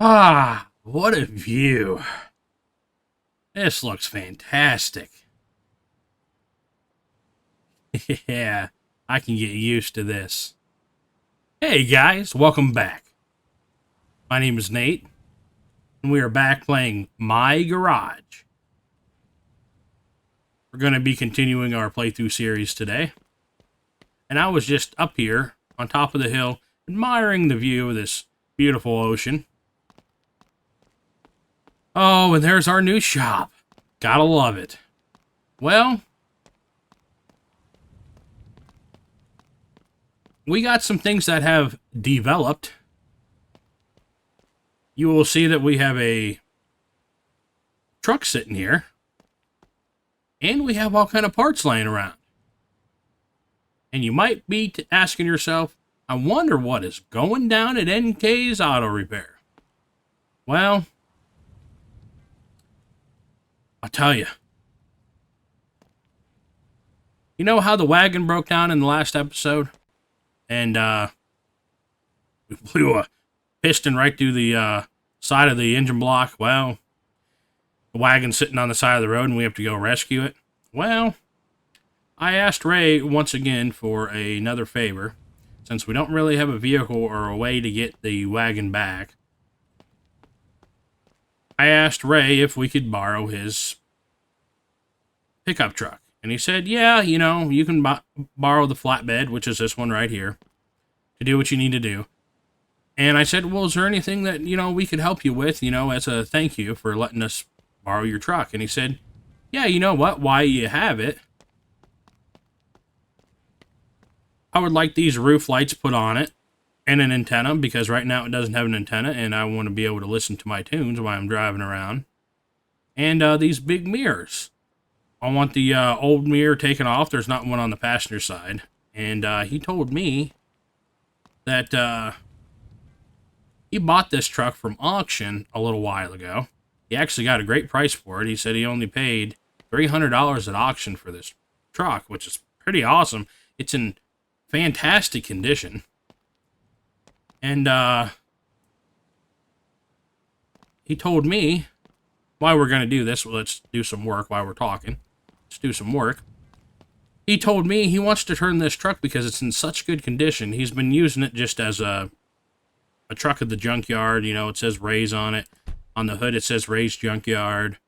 Ah, what a view. This looks fantastic. Yeah, I can get used to this. Hey guys, welcome back. My name is Nate, and we are back playing My Garage. We're going to be continuing our playthrough series today. And I was just up here on top of the hill, admiring the view of this beautiful ocean. Oh, and there's our new shop. Gotta love it. Well, we got some things that have developed. You will see that we have a truck sitting here. And we have all kind of parts laying around. And you might be asking yourself, I wonder what is going down at NK's Auto Repair. Well, I'll tell you. You know how the wagon broke down in the last episode? And we blew a piston right through the side of the engine block. Well, the wagon's sitting on the side of the road and we have to go rescue it. Well, I asked Ray once again for another favor. Since we don't really have a vehicle or a way to get the wagon back, I asked Ray if we could borrow his pickup truck. And he said, yeah, you can borrow the flatbed, which is this one right here, to do what you need to do. And I said, well, is there anything that, we could help you with, as a thank you for letting us borrow your truck? And he said, yeah, you know what? While you have it, I would like these roof lights put on it and an antenna, because right now it doesn't have an antenna and I want to be able to listen to my tunes while I'm driving around. And these big mirrors. I want the old mirror taken off. There's not one on the passenger side. And he told me that he bought this truck from auction a little while ago. He actually got a great price for it. He said he only paid $300 at auction for this truck, which is pretty awesome. It's in fantastic condition. And he told me, while we're going to do this, let's do some work while we're talking. Let's do some work. He told me he wants to turn this truck because it's in such good condition. He's been using it just as a truck at the junkyard. It says Ray's on it. On the hood, it says Ray's Junkyard.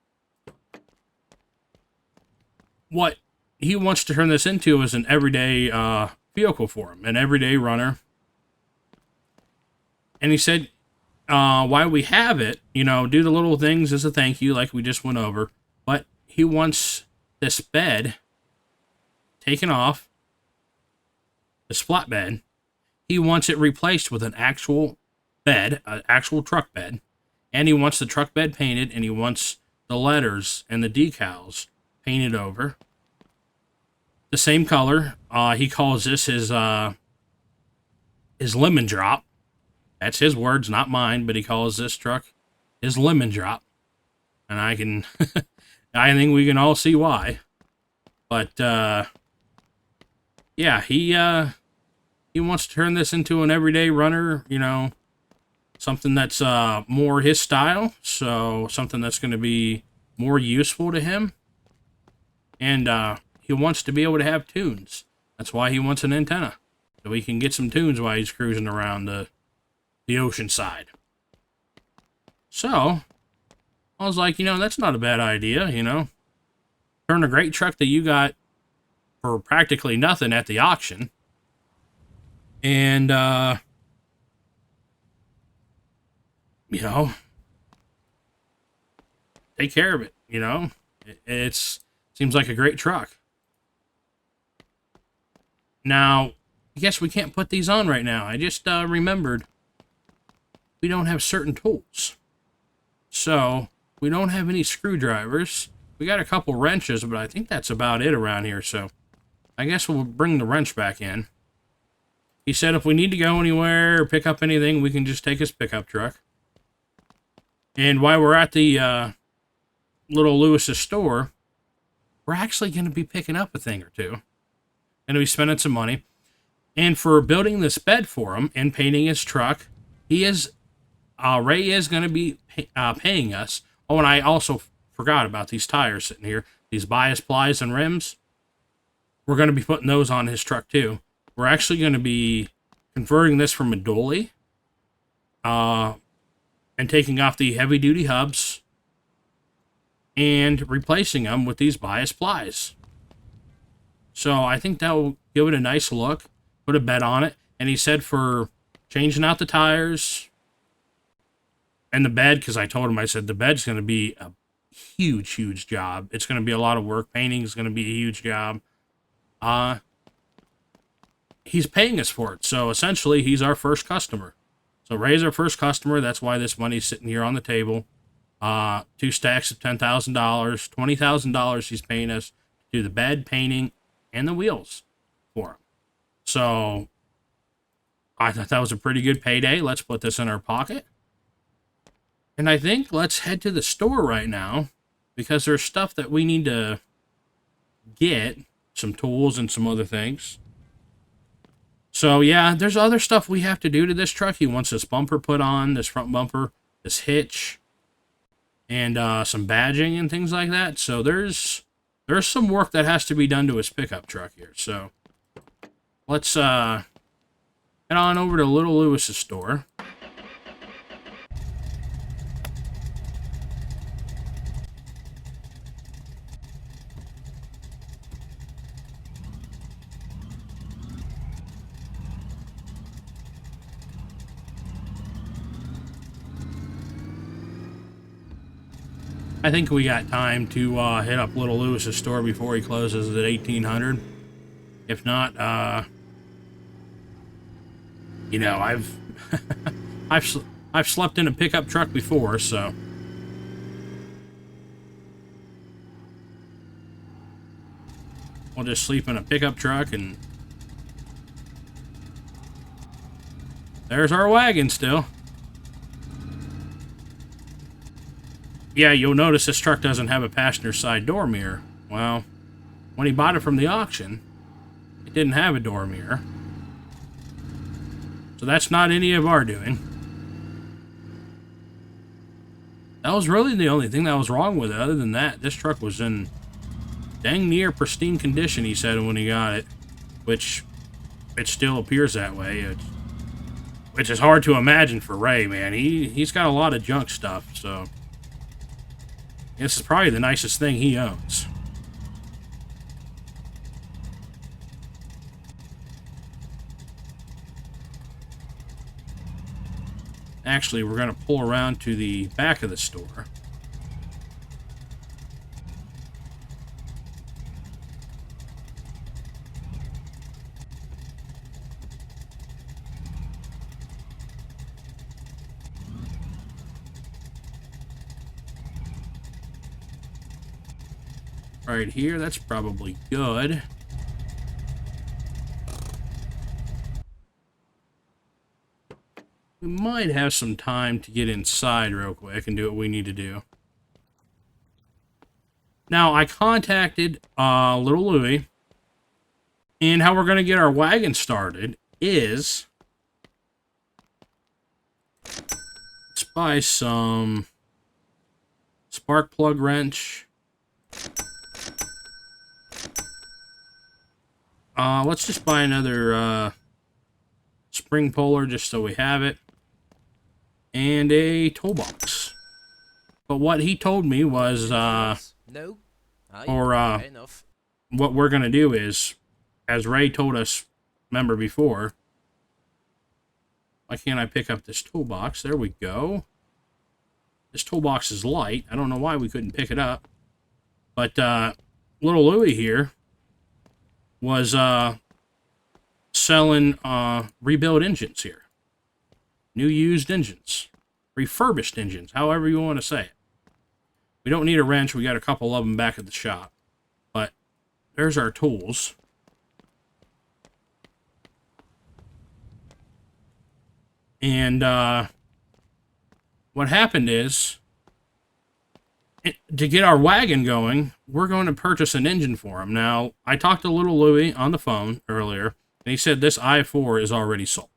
What he wants to turn this into is an everyday vehicle for him, an everyday runner. And he said, while we have it, do the little things as a thank you, like we just went over. But he wants this bed taken off, this flat bed. He wants it replaced with an actual bed, an actual truck bed. And he wants the truck bed painted, and he wants the letters and the decals painted over the same color. He calls this his lemon drop. That's his words, not mine, but he calls this truck his lemon drop. And I think we can all see why. But, yeah, he wants to turn this into an everyday runner, something that's more his style, so something that's going to be more useful to him. And he wants to be able to have tunes. That's why he wants an antenna, so he can get some tunes while he's cruising around the ocean side. So I was like, that's not a bad idea, Turn a great truck that you got for practically nothing at the auction, and take care of it. It seems like a great truck. Now, I guess we can't put these on right now. I just remembered we don't have certain tools. So, we don't have any screwdrivers. We got a couple wrenches, but I think that's about it around here. So, I guess we'll bring the wrench back in. He said if we need to go anywhere or pick up anything, we can just take his pickup truck. And while we're at the little Lewis's store, we're actually going to be picking up a thing or two. Going to be spending some money. And for building this bed for him and painting his truck, he has Ray is going to be paying us. Oh, and I also forgot about these tires sitting here. These bias plies and rims. We're going to be putting those on his truck too. We're actually going to be converting this from a dolly and taking off the heavy-duty hubs and replacing them with these bias plies. So I think that will give it a nice look. Put a bed on it. And he said for changing out the tires and the bed, because I told him, I said, the bed's going to be a huge, huge job. It's going to be a lot of work. Painting is going to be a huge job. He's paying us for it. So essentially, he's our first customer. So Ray's our first customer. That's why this money's sitting here on the table. 2 stacks of $10,000. $20,000 he's paying us to do the bed, painting, and the wheels for him. So I thought that was a pretty good payday. Let's put this in our pocket. And I think let's head to the store right now, because there's stuff that we need to get, some tools and some other things. So yeah, there's other stuff we have to do to this truck. He wants this bumper put on, this front bumper, this hitch, and some badging and things like that. So there's some work that has to be done to his pickup truck here. So let's head on over to Little Lewis's store. I think we got time to hit up Little Lewis's store before he closes at 1800. If not, you know, I've slept in a pickup truck before, so we'll just sleep in a pickup truck, and there's our wagon still. Yeah, you'll notice this truck doesn't have a passenger side door mirror. Well, when he bought it from the auction, it didn't have a door mirror. So that's not any of our doing. That was really the only thing that was wrong with it. Other than that, this truck was in dang near pristine condition, he said when he got it. Which, it still appears that way. Which is hard to imagine for Ray, man. He's got a lot of junk stuff, so this is probably the nicest thing he owns. Actually, we're going to pull around to the back of the store. Right here, that's probably good. We might have some time to get inside real quick and do what we need to do. Now, I contacted Little Louie, and how we're going to get our wagon started is let's buy some spark plug wrench. Let's just buy another spring puller just so we have it, and a toolbox. But what he told me was, no, what we're gonna do is, as Ray told us, remember before. Why can't I pick up this toolbox? There we go. This toolbox is light. I don't know why we couldn't pick it up. But Little Louie here was selling rebuilt engines here. New used engines. Refurbished engines, however you want to say it. We don't need a wrench. We got a couple of them back at the shop. But there's our tools. And what happened is, to get our wagon going, we're going to purchase an engine for him. Now, I talked to Little Louie on the phone earlier, and he said this i4 is already sold.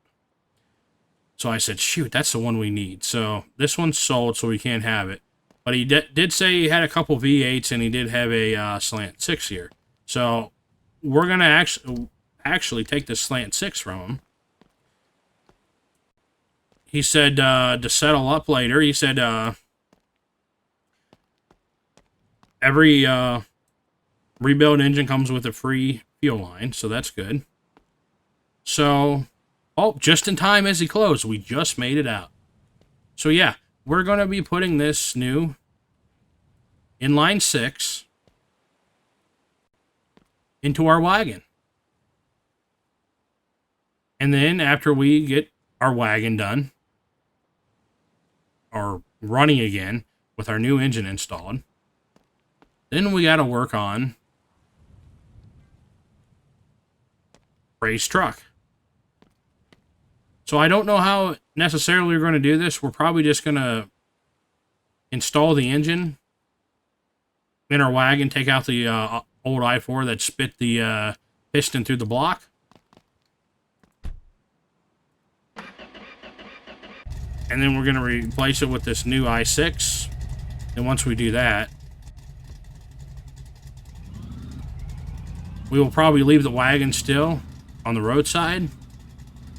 So I said, shoot, that's the one we need. So this one's sold, so we can't have it. But he did say he had a couple V8s, and he did have a slant 6 here. So we're going to actually take this slant 6 from him. He said to settle up later, he said every rebuild engine comes with a free fuel line, so that's good. So, oh, just in time as he closed, we just made it out. So yeah, we're going to be putting this new inline 6 into our wagon. And then after we get our wagon done, or running again with our new engine installed, then we got to work on Ray's truck. So I don't know how necessarily we're going to do this. We're probably just going to install the engine in our wagon, take out the old i4 that spit the piston through the block. And then we're going to replace it with this new i6. And once we do that, we will probably leave the wagon still on the roadside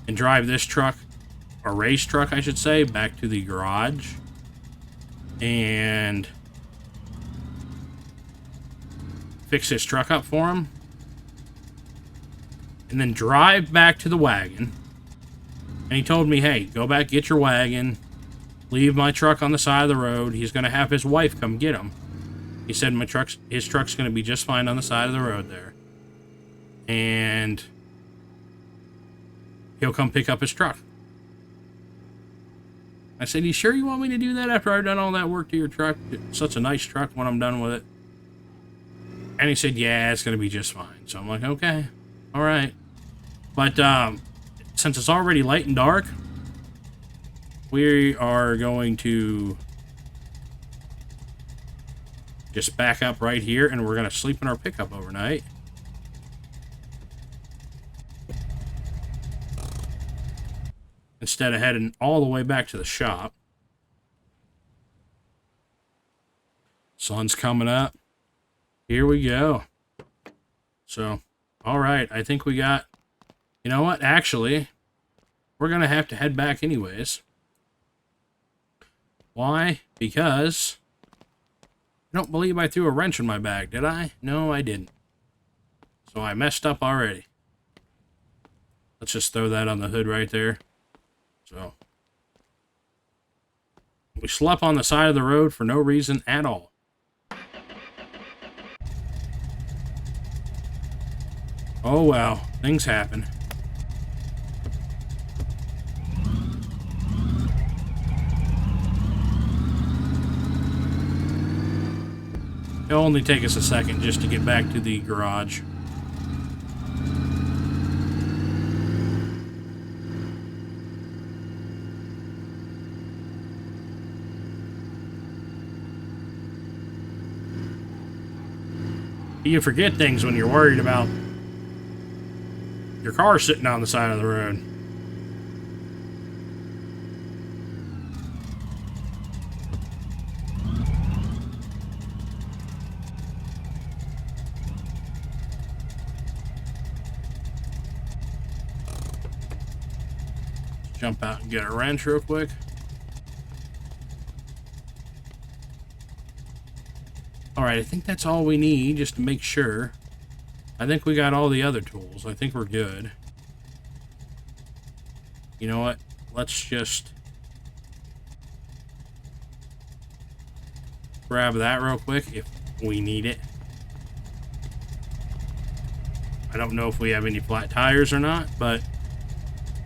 and drive this truck, or Ray's truck, I should say, back to the garage. And fix his truck up for him. And then drive back to the wagon. And he told me, hey, go back, get your wagon. Leave my truck on the side of the road. He's going to have his wife come get him. He said his truck's going to be just fine on the side of the road there. And he'll come pick up his truck. I said, you sure you want me to do that after I've done all that work to your truck? It's such a nice truck when I'm done with it. And he said, yeah, it's going to be just fine. So I'm like, okay, all right. But since it's already late and dark, we are going to just back up right here, and we're going to sleep in our pickup overnight. Instead of heading all the way back to the shop. Sun's coming up. Here we go. So, all right, I think we got... You know what? Actually, we're going to have to head back anyways. Why? Because I don't believe I threw a wrench in my bag, did I? No, I didn't. So I messed up already. Let's just throw that on the hood right there. So, we slept on the side of the road for no reason at all. Oh well, things happen. It'll only take us a second just to get back to the garage. You forget things when you're worried about your car sitting on the side of the road. Jump out and get a wrench real quick. Alright, I think that's all we need, just to make sure. I think we got all the other tools. I think we're good. You know what? Let's just grab that real quick if we need it. I don't know if we have any flat tires or not, but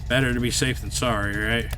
better to be safe than sorry, right?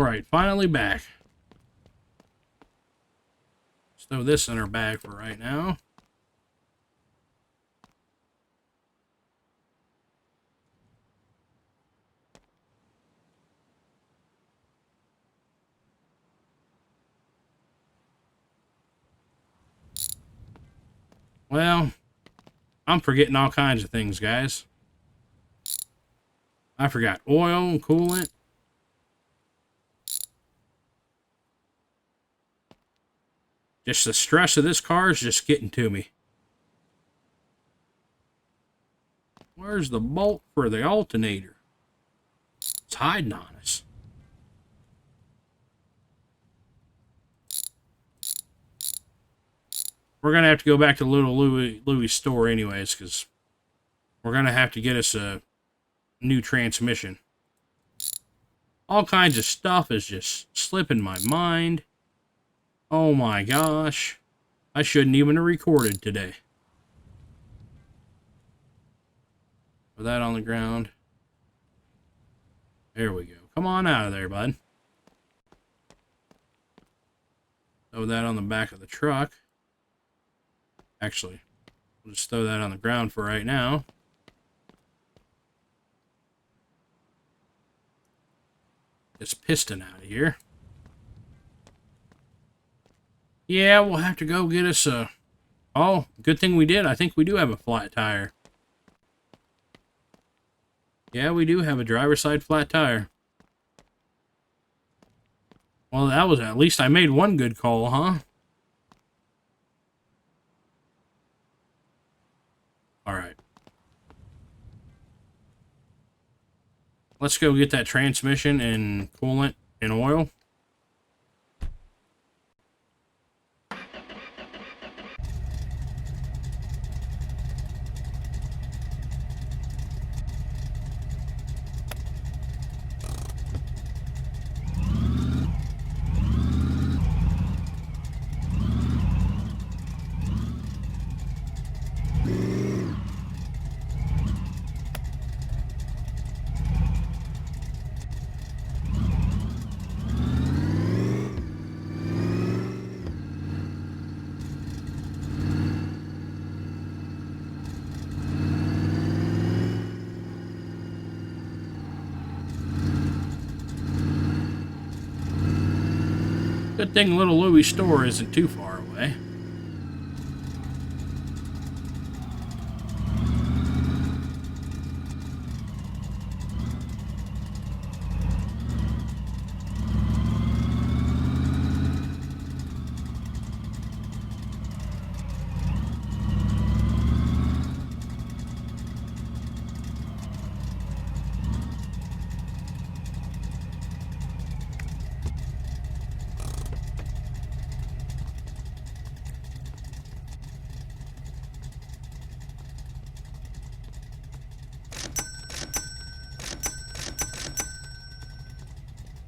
Alright, finally back. Let's throw this in our bag for right now. Well, I'm forgetting all kinds of things, guys. I forgot oil and coolant. Just the stress of this car is just getting to me. Where's the bolt for the alternator? It's hiding on us. We're going to have to go back to Little Louie's store anyways, because we're going to have to get us a new transmission. All kinds of stuff is just slipping my mind. Oh my gosh. I shouldn't even have recorded today. Put that on the ground. There we go. Come on out of there, bud. Throw that on the back of the truck. Actually, we'll just throw that on the ground for right now. This piston out of here. Yeah, we'll have to go get us a... Oh, good thing we did. I think we do have a flat tire. Yeah, we do have a driver's side flat tire. Well, that was... At least I made one good call, huh? Alright. Let's go get that transmission and coolant and oil. Good thing Little Louie's store isn't too far away.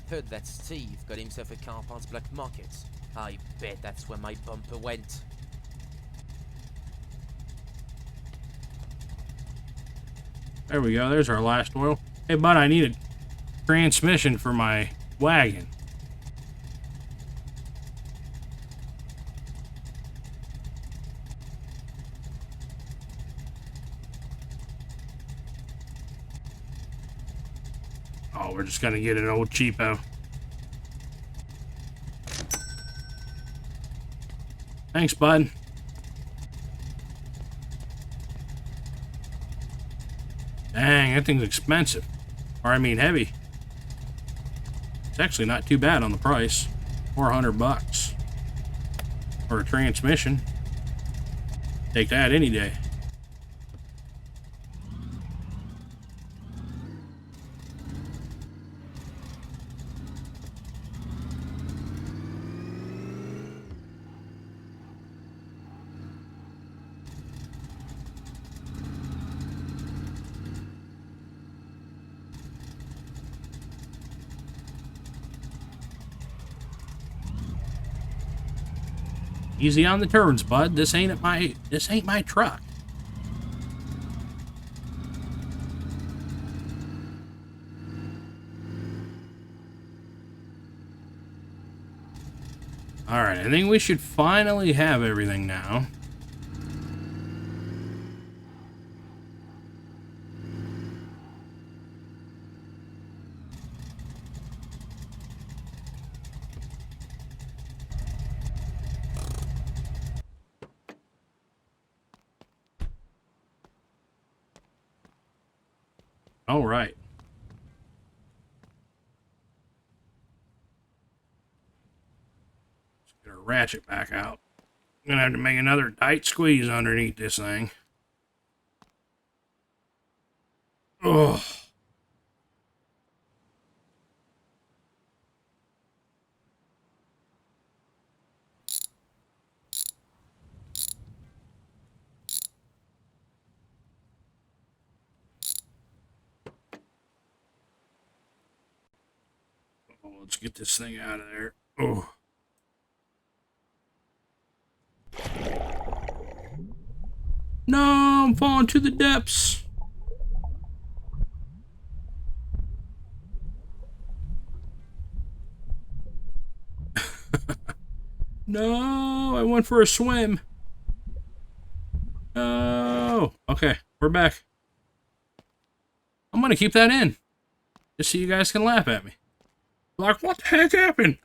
Heard that Steve got himself a car parts black market. I bet that's where my bumper went. There we go. There's our last oil. Hey, bud, I need a transmission for my wagon. Oh, we're just gonna get an old cheapo. Thanks, bud. Dang, that thing's expensive. Or I mean heavy. It's actually not too bad on the price. $400 for a transmission. Take that any day. Easy on the turns, bud. This ain't my truck. Alright, I think we should finally have everything now. Alright. Let's get our ratchet back out. I'm gonna have to make another tight squeeze underneath this thing. Oh. Let's get this thing out of there. Oh. No, I'm falling to the depths. No, I went for a swim. No. Okay, we're back. I'm gonna keep that in. Just so you guys can laugh at me. Like, what the heck happened?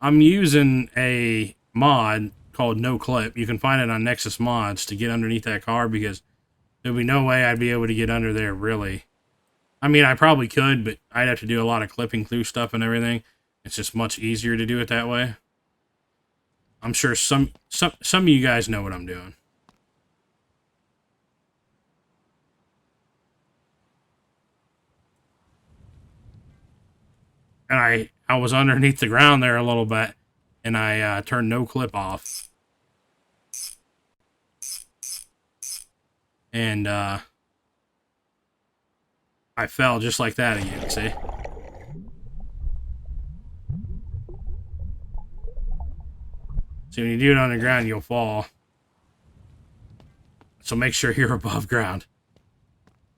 I'm using a mod called No Clip. You can find it on Nexus Mods to get underneath that car because there'd be no way I'd be able to get under there, really. I mean, I probably could, but I'd have to do a lot of clipping through stuff and everything. It's just much easier to do it that way. I'm sure some of you guys know what I'm doing. And I was underneath the ground there a little bit, and I turned No Clip off. And I fell just like that again, see? So when you do it on the ground, you'll fall. So make sure you're above ground.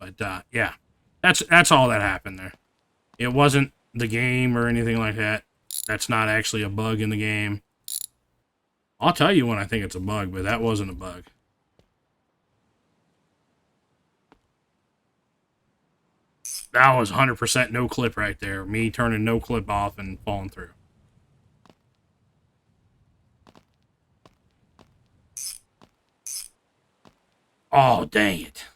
But yeah, that's all that happened there. It wasn't the game or anything like that. That's not actually a bug in the game. I'll tell you when I think it's a bug, but that wasn't a bug. That was 100% No Clip right there. Me turning No Clip off and falling through. Oh, dang it.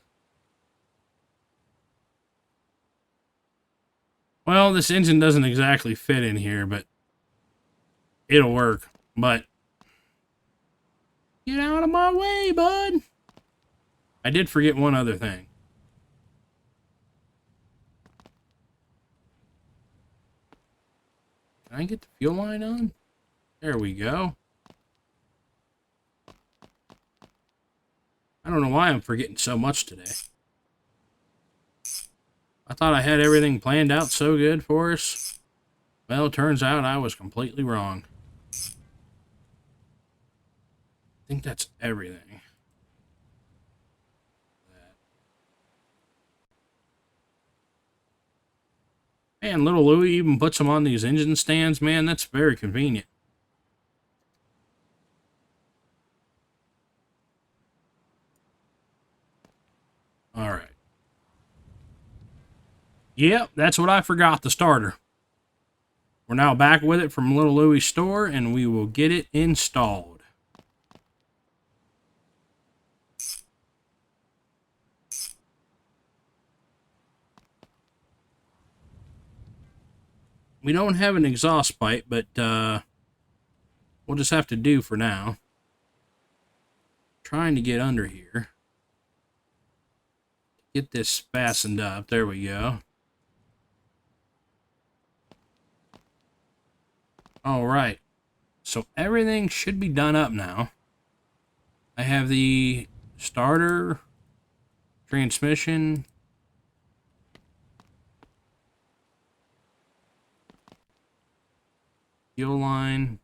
Well, this engine doesn't exactly fit in here, but it'll work. But get out of my way, bud. I did forget one other thing. Can I get the fuel line on? There we go. I don't know why I'm forgetting so much today. I thought I had everything planned out so good for us. Well, it turns out I was completely wrong. I think that's everything. Man, little Louie even puts them on these engine stands, man. That's very convenient. Alright. Yep, that's what I forgot, the starter. We're now back with it from Little Louie's store, and we will get it installed. We don't have an exhaust pipe, but we'll just have to do for now. Trying to get under here. Get this fastened up. There we go. Alright. So everything should be done up now. I have the starter, transmission, fuel line,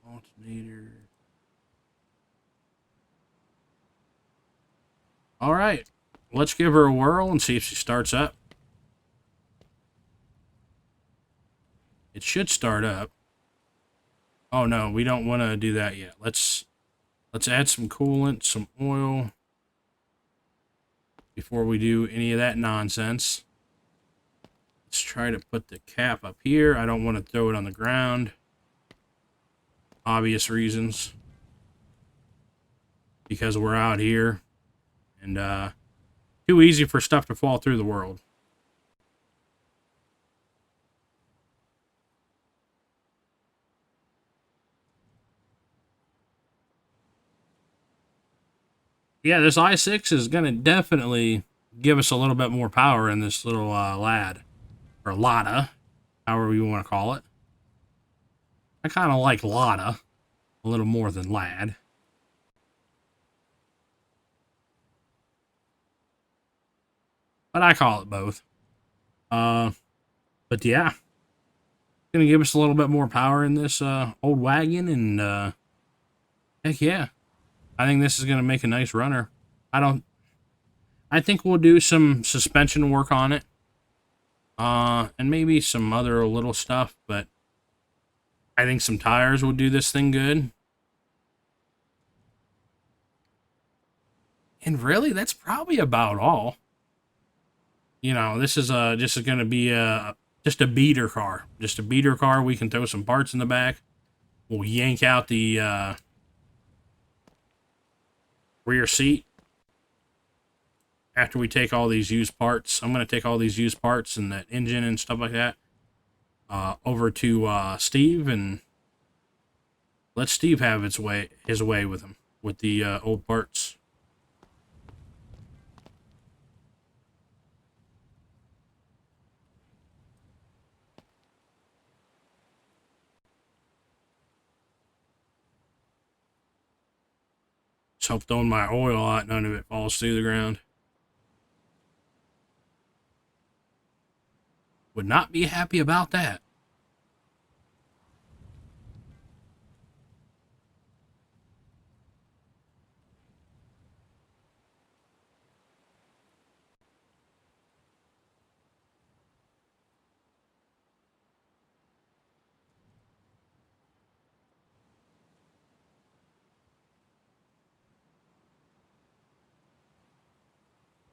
alternator. Alright. let's give her a whirl and see if she starts up. It should start up. Oh no, we don't want to do that yet. Let's add some coolant, some oil before we do any of that nonsense. Let's try to put the cap up here. I don't want to throw it on the ground. Obvious reasons. Because we're out here. And too easy for stuff to fall through the world. Yeah, this i6 is going to definitely give us a little bit more power in this little lad. Or Lada, however you want to call it. I kind of like Lada a little more than lad. But I call it both. But yeah. Gonna give us a little bit more power in this old wagon, and heck yeah. I think this is gonna make a nice runner. I think we'll do some suspension work on it. And maybe some other little stuff, but I think some tires will do this thing good. And really, that's probably about all. You know, this is just going to be just a beater car. Just a beater car. We can throw some parts in the back. We'll yank out the rear seat after we take all these used parts. I'm going to take all these used parts and that engine and stuff like that over to Steve, and let Steve have his way with him with the old parts. Just hope throwing my oil out, none of it falls through the ground. Would not be happy about that.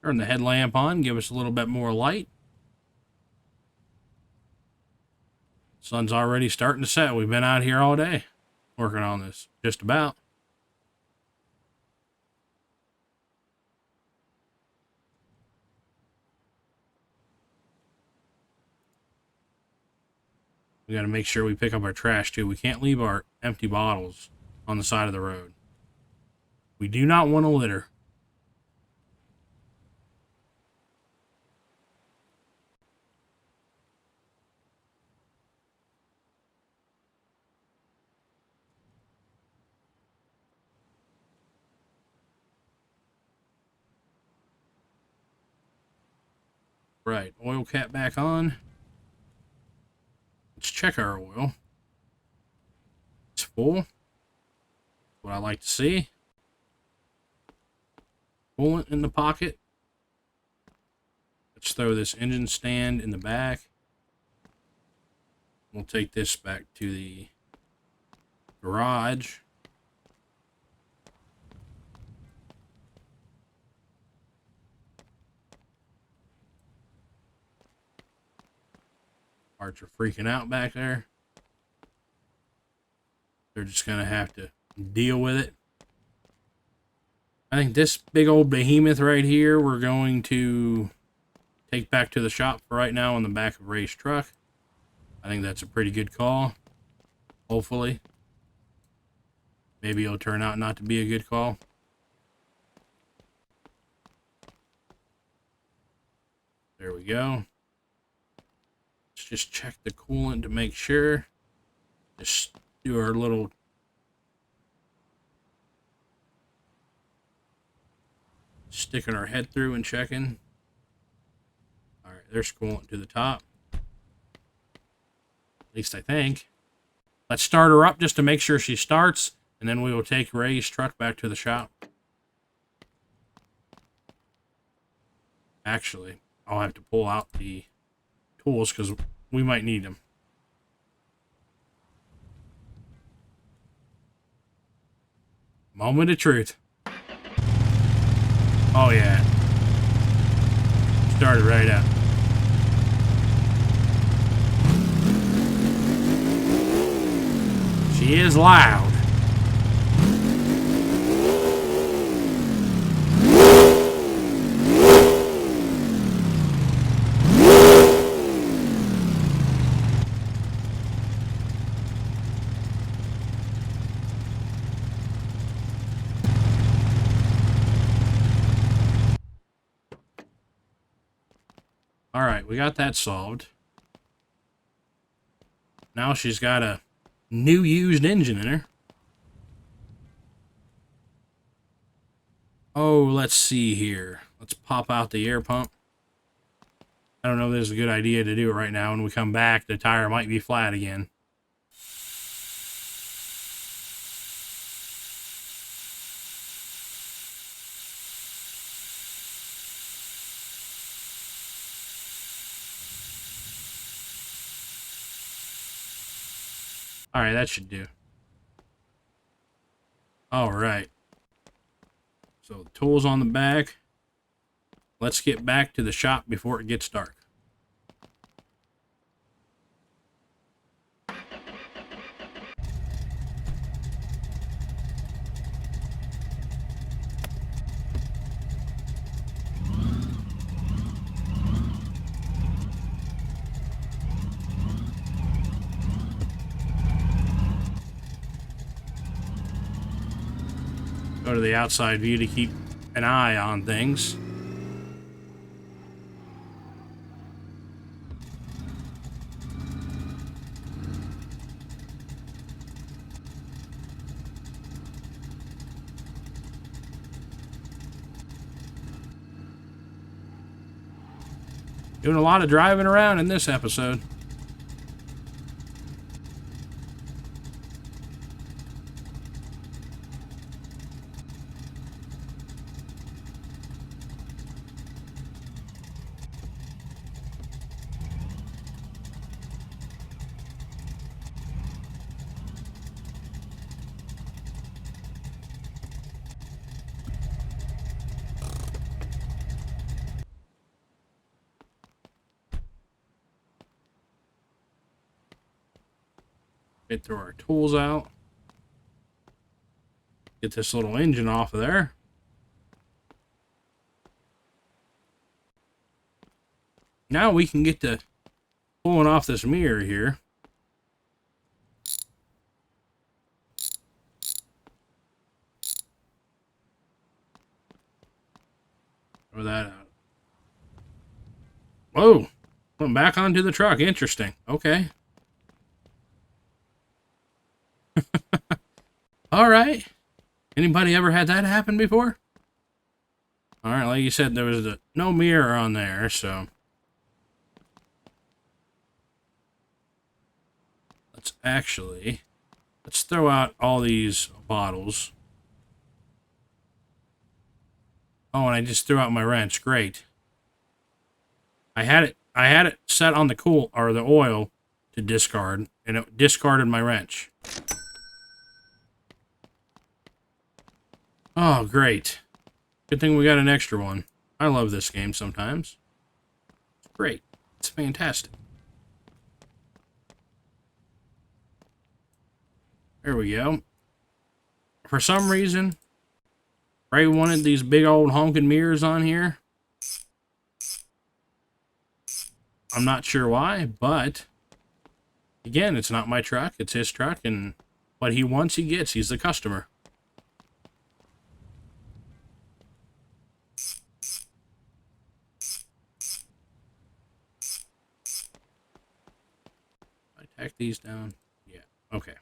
Turn the headlamp on, give us a little bit more light. Sun's already starting to set. We've been out here all day working on this, just about. We got to make sure we pick up our trash too. We can't leave our empty bottles on the side of the road. We do not want to litter. Right, oil cap back on. Let's check our oil. It's full. What I like to see. Coolant in the pocket. Let's throw this engine stand in the back. We'll take this back to the garage. Parts are freaking out back there. They're just going to have to deal with it. I think this big old behemoth right here, we're going to take back to the shop for right now on the back of Ray's truck. I think that's a pretty good call. Hopefully. Maybe it'll turn out not to be a good call. There we go. Let's just check the coolant to make sure. Just do our little sticking our head through and checking. All right, there's coolant to the top. At least I think. Let's start her up just to make sure she starts, and then we will take Ray's truck back to the shop. Actually, I'll have to pull out the tools because we might need them. Moment of truth. Oh, yeah. Started right up. She is loud. All right, we got that solved. Now she's got a new used engine in her. Oh, let's see here. Let's pop out the air pump. I don't know if this is a good idea to do it right now. When we come back, the tire might be flat again. All right, that should do. All right. So the tools on the back. Let's get back to the shop before it gets dark. Go to the outside view to keep an eye on things. Doing a lot of driving around in this episode. Get throw our tools out. Get this little engine off of there. Now we can get to pulling off this mirror here. Throw that out. Whoa! Went back onto the truck. Interesting. Okay. All right. Anybody ever had that happen before? All right, like you said, there was no mirror on there, so let's throw out all these bottles. Oh, and I just threw out my wrench. Great. I had it set on the oil to discard, and it discarded my wrench. Oh, great. Good thing we got an extra one. I love this game sometimes. It's great. It's fantastic. There we go. For some reason, Ray wanted these big old honking mirrors on here. I'm not sure why, but again, it's not my truck. It's his truck, and what he wants, he gets. He's the customer. I tack these down. Yeah. Okay.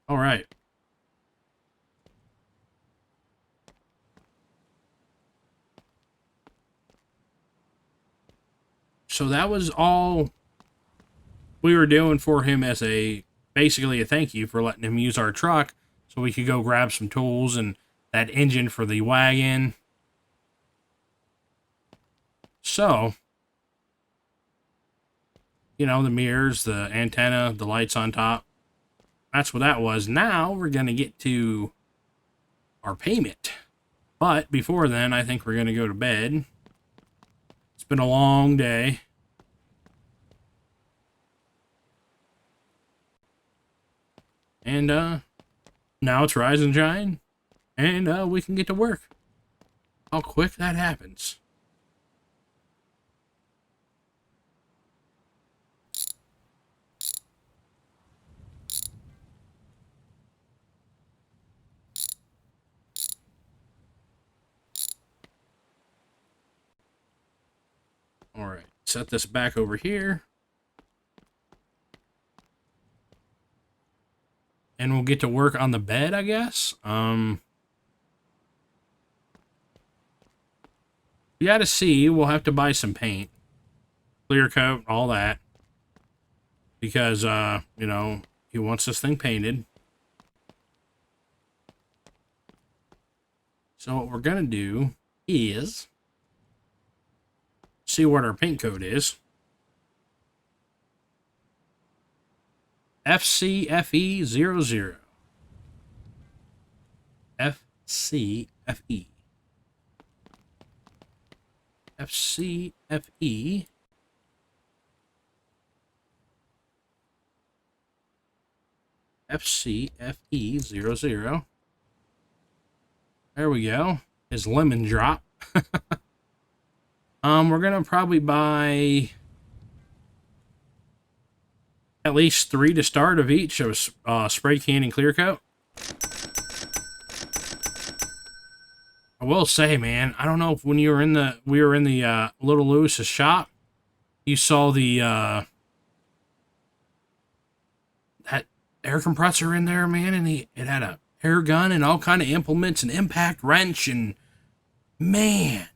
All right. So that was all we were doing for him as basically a thank you for letting him use our truck so we could go grab some tools and that engine for the wagon. So, you know, the mirrors, the antenna, the lights on top. That's what that was. Now we're going to get to our payment. But before then, I think we're going to go to bed. It's been a long day. And now it's rise and shine. And we can get to work. How quick that happens. Alright, set this back over here. And we'll get to work on the bed, I guess. We gotta see. We'll have to buy some paint. Clear coat, all that. Because, you know, he wants this thing painted. So what we're gonna do is see what our paint code is. FCFE00. FCFE. FCFE. FCFE00. There we go. His lemon drop. We're gonna probably buy at least 3 to start of each of spray can and clear coat. I will say, man, I don't know if when we were in the Little Lewis's shop, you saw the that air compressor in there, man, and it had a air gun and all kind of implements and impact wrench, and man,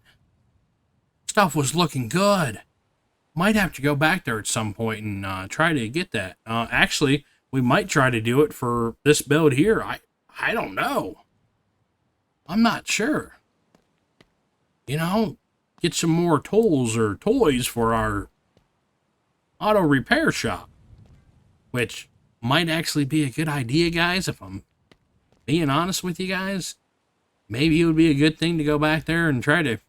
stuff was looking good. Might have to go back there at some point and try to get that. Actually, we might try to do it for this build here. I don't know. I'm not sure. You know, get some more tools or toys for our auto repair shop, which might actually be a good idea, guys. If I'm being honest with you guys, maybe it would be a good thing to go back there and try to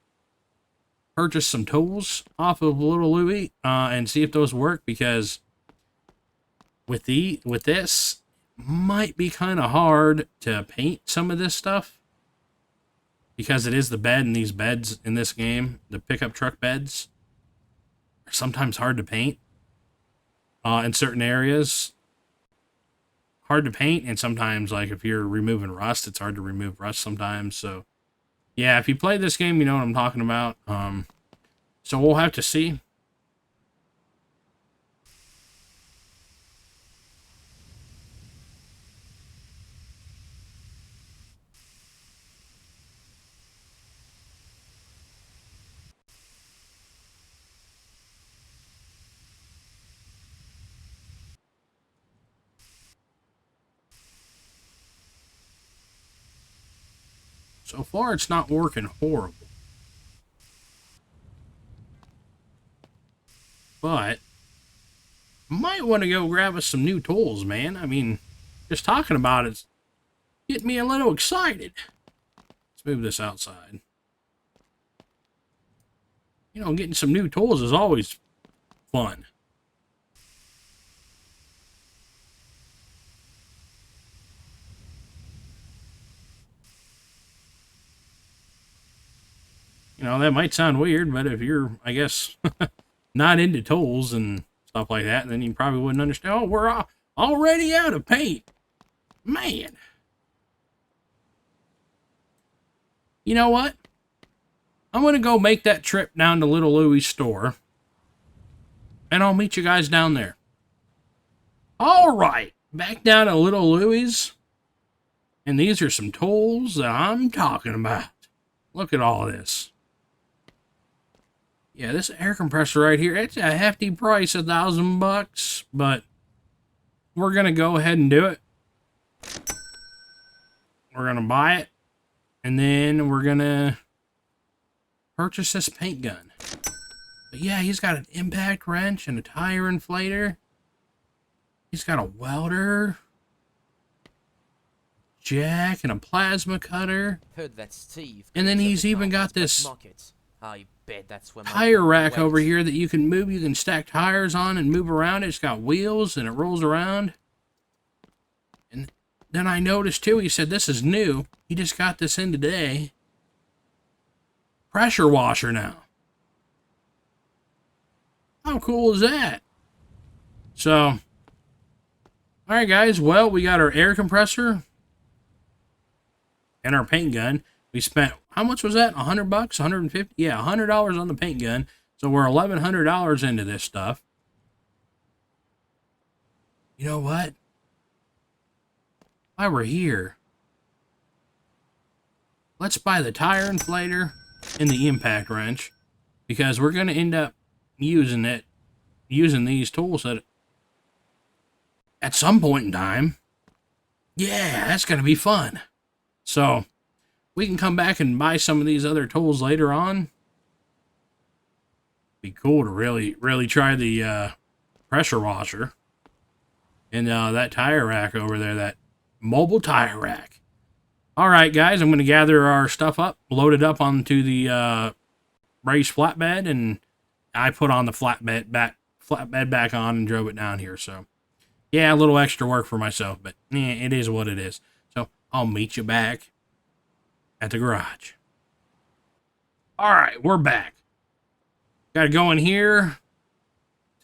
purchase some tools off of Little Louie and see if those work, because with this might be kind of hard to paint some of this stuff, because it is the bed, and these beds in this game, the pickup truck beds, are sometimes hard to paint in certain areas. Hard to paint, and sometimes, like, if you're removing rust, it's hard to remove rust sometimes. So yeah, if you play this game, you know what I'm talking about. So we'll have to see. So far, it's not working horrible. But might want to go grab us some new tools, man. I mean, just talking about it's getting me a little excited. Let's move this outside. You know, getting some new tools is always fun. You know, that might sound weird, but if you're, I guess, not into tools and stuff like that, then you probably wouldn't understand. Oh, we're already out of paint. Man. You know what? I'm going to go make that trip down to Little Louie's store, and I'll meet you guys down there. All right. Back down to Little Louie's, and these are some tools that I'm talking about. Look at all this. Yeah, this air compressor right here, it's a hefty price, $1,000, but we're going to go ahead and do it. We're going to buy it, and then we're going to purchase this paint gun. But yeah, he's got an impact wrench and a tire inflator. He's got a welder, jack, and a plasma cutter. Heard that Steve got And then himself he's a even car got parts black this market. I bet that's where my tire bumper rack over went. here that you can move. You can stack tires on and move around. It's got wheels and it rolls around. And then I noticed too, he said this is new. He just got this in today. Pressure washer now. How cool is that? So, all right, guys. Well, we got our air compressor and our paint gun. We spent, how much was that? $100, $150? Yeah, $100 on the paint gun. So we're $1,100 into this stuff. You know what? While we're here, let's buy the tire inflator and the impact wrench, because we're going to end up using these tools at some point in time. Yeah, that's going to be fun. So we can come back and buy some of these other tools later on. Be cool to really try the pressure washer and that tire rack over there, that mobile tire rack. All right, guys, I'm going to gather our stuff up, load it up onto the raised flatbed, and I put on the flatbed back on and drove it down here. So, yeah, a little extra work for myself, but it is what it is. So, I'll meet you back at the garage. All right, we're back. Got to go in here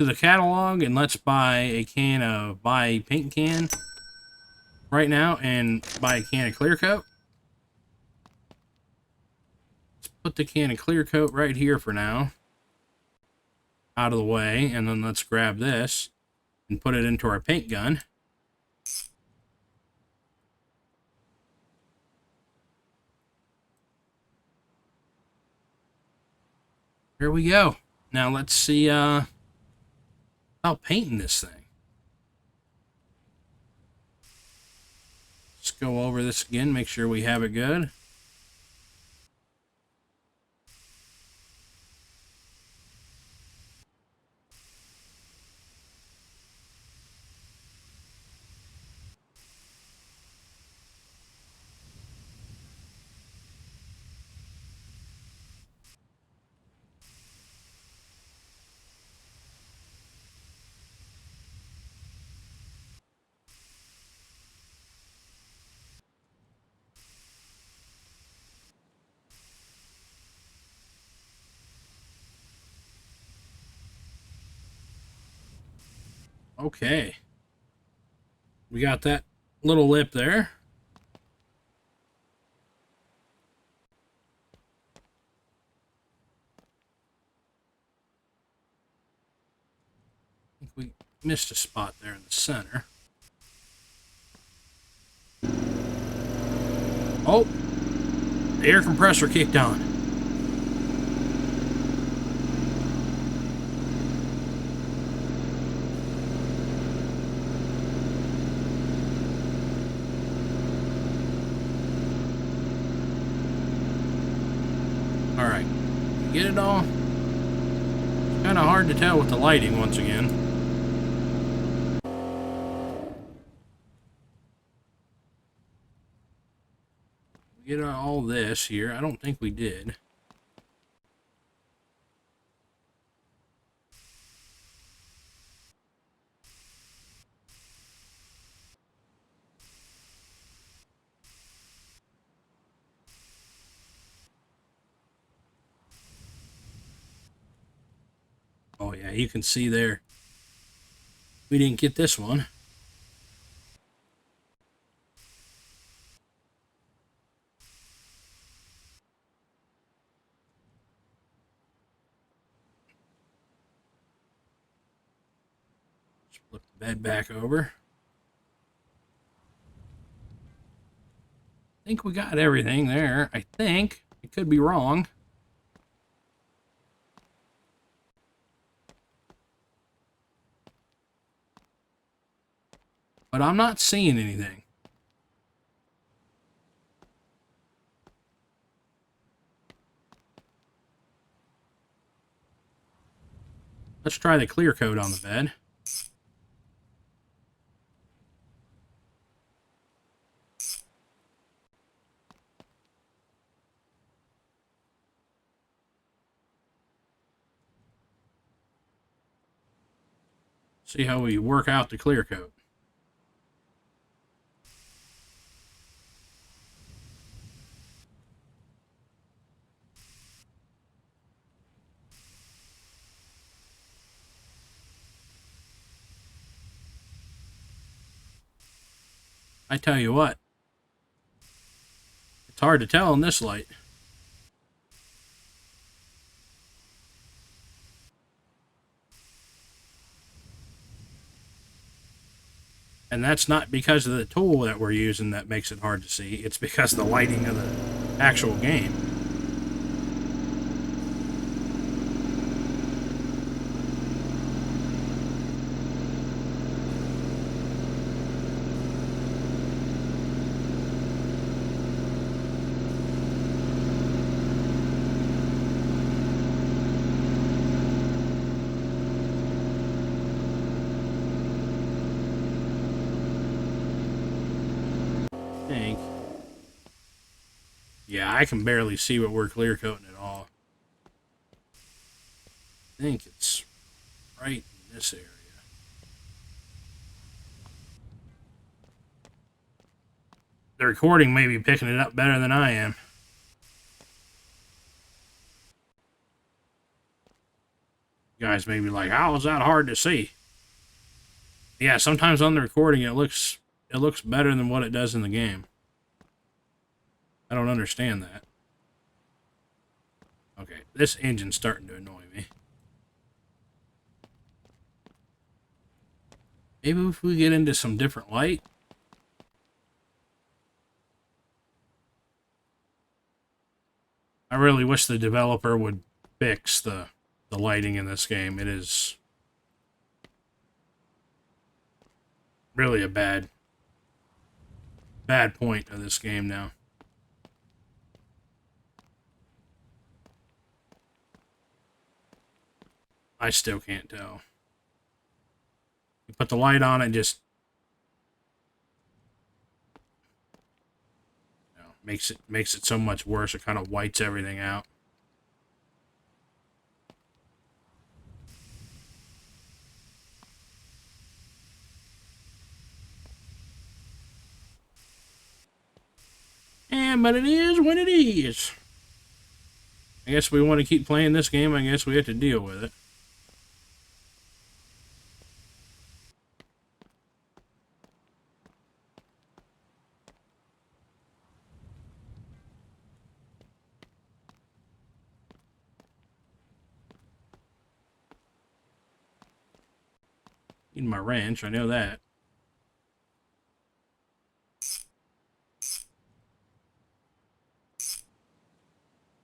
to the catalog and let's buy a paint can right now and buy a can of clear coat. Let's put the can of clear coat right here for now, out of the way, and then let's grab this and put it into our paint gun. Here we go. Now let's see about painting this thing. Let's go over this again, make sure we have it good. Okay. We got that little lip there. I think we missed a spot there in the center. Oh, the air compressor kicked on. All right, get it all. It's kind of hard to tell with the lighting once again. Get all this here. I don't think we did. Oh yeah, you can see there. We didn't get this one. Just flip the bed back over. I think we got everything there. I think. I could be wrong. But I'm not seeing anything. Let's try the clear coat on the bed. See how we work out the clear coat. I tell you what, it's hard to tell in this light. And that's not because of the tool that we're using that makes it hard to see. It's because of the lighting of the actual game. Think. Yeah, I can barely see what we're clear coating at all. I think it's right in this area. The recording may be picking it up better than I am. You guys may be like, how is that hard to see? Yeah, sometimes on the recording it looks better than what it does in the game. I don't understand that. Okay, this engine's starting to annoy me. Maybe if we get into some different light. I really wish the developer would fix the lighting in this game. It is really a bad point of this game now. I still can't tell. You put the light on it, just makes it so much worse. It kind of whites everything out. And but it is what it is. I guess we want to keep playing this game. I guess we have to deal with it. Need my wrench. I know that.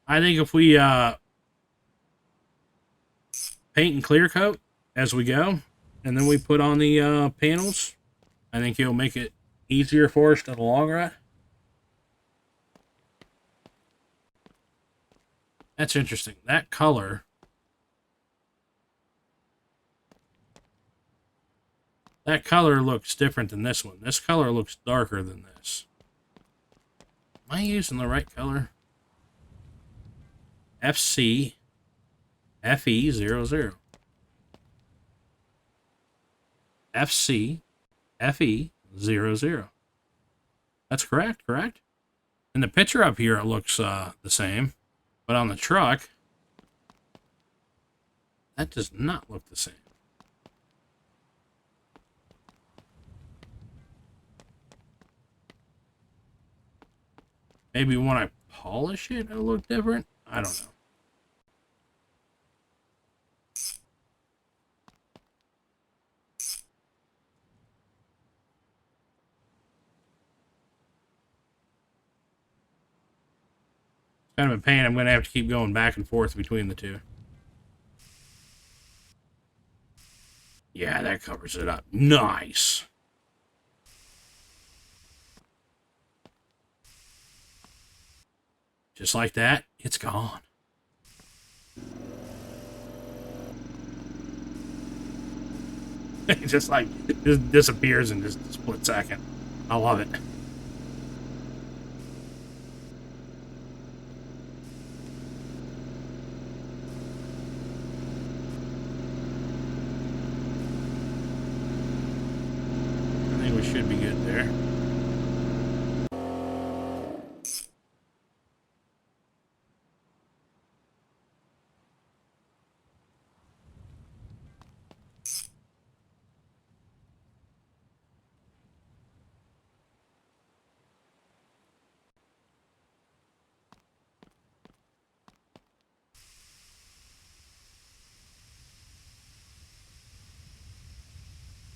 I think if we paint and clear coat as we go, and then we put on the panels, I think it'll make it easier for us in the long run. That's interesting. That color looks different than this one. This color looks darker than this. Am I using the right color? FC FE00. FC FE00. That's correct, correct? In the picture up here, it looks the same. But on the truck, that does not look the same. Maybe when I polish it, it'll look different? I don't know. Kind of a pain. I'm going to have to keep going back and forth between the two. Yeah, that covers it up. Nice. Just like that, it's gone. It just like just disappears in just a split second. I love it. I think we should be good there.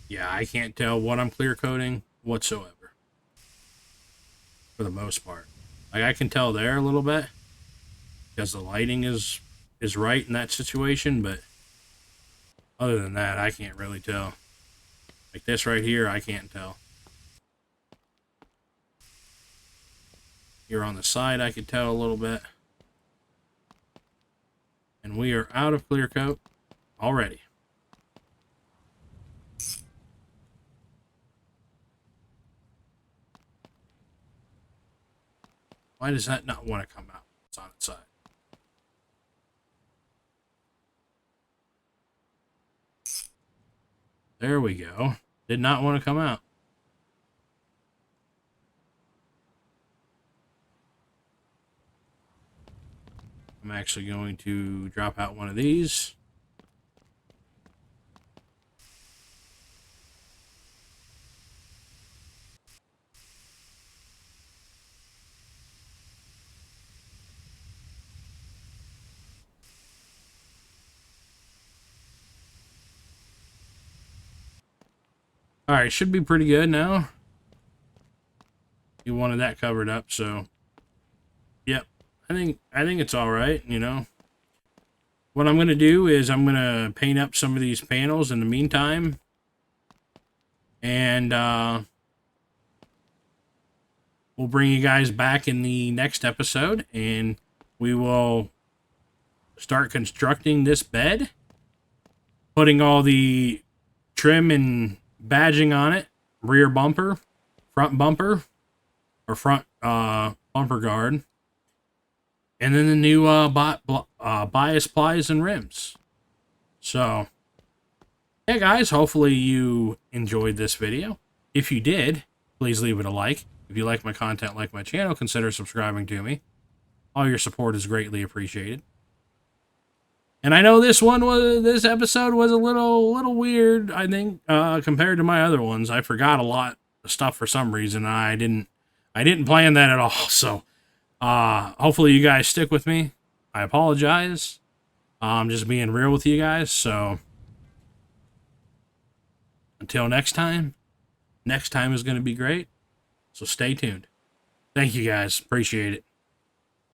Yeah, I can't tell what I'm clear coating whatsoever for the most part. Like I can tell there a little bit because the lighting is right in that situation, but other than that, I can't really tell. Like this right here, I can't tell. Here on the side, I can tell a little bit. And we are out of clear coat already. Why does that not want to come out? It's on its side. There we go. Did not want to come out. I'm actually going to drop out one of these. All right, should be pretty good now. You wanted that covered up, so yep. I think it's all right, you know. What I'm going to do is I'm going to paint up some of these panels in the meantime. And we'll bring you guys back in the next episode and we will start constructing this bed, putting all the trim and badging on it, rear bumper, front bumper, or front bumper guard, and then the new bias plies and rims. So, yeah, guys, hopefully you enjoyed this video. If you did, please leave it a like. If you like my content, like my channel, consider subscribing to me. All your support is greatly appreciated. And I know this episode was a little weird, I think, compared to my other ones. I forgot a lot of stuff for some reason. I didn't plan that at all. So, hopefully you guys stick with me. I apologize. I'm just being real with you guys. So, until next time is going to be great. So stay tuned. Thank you guys. Appreciate it.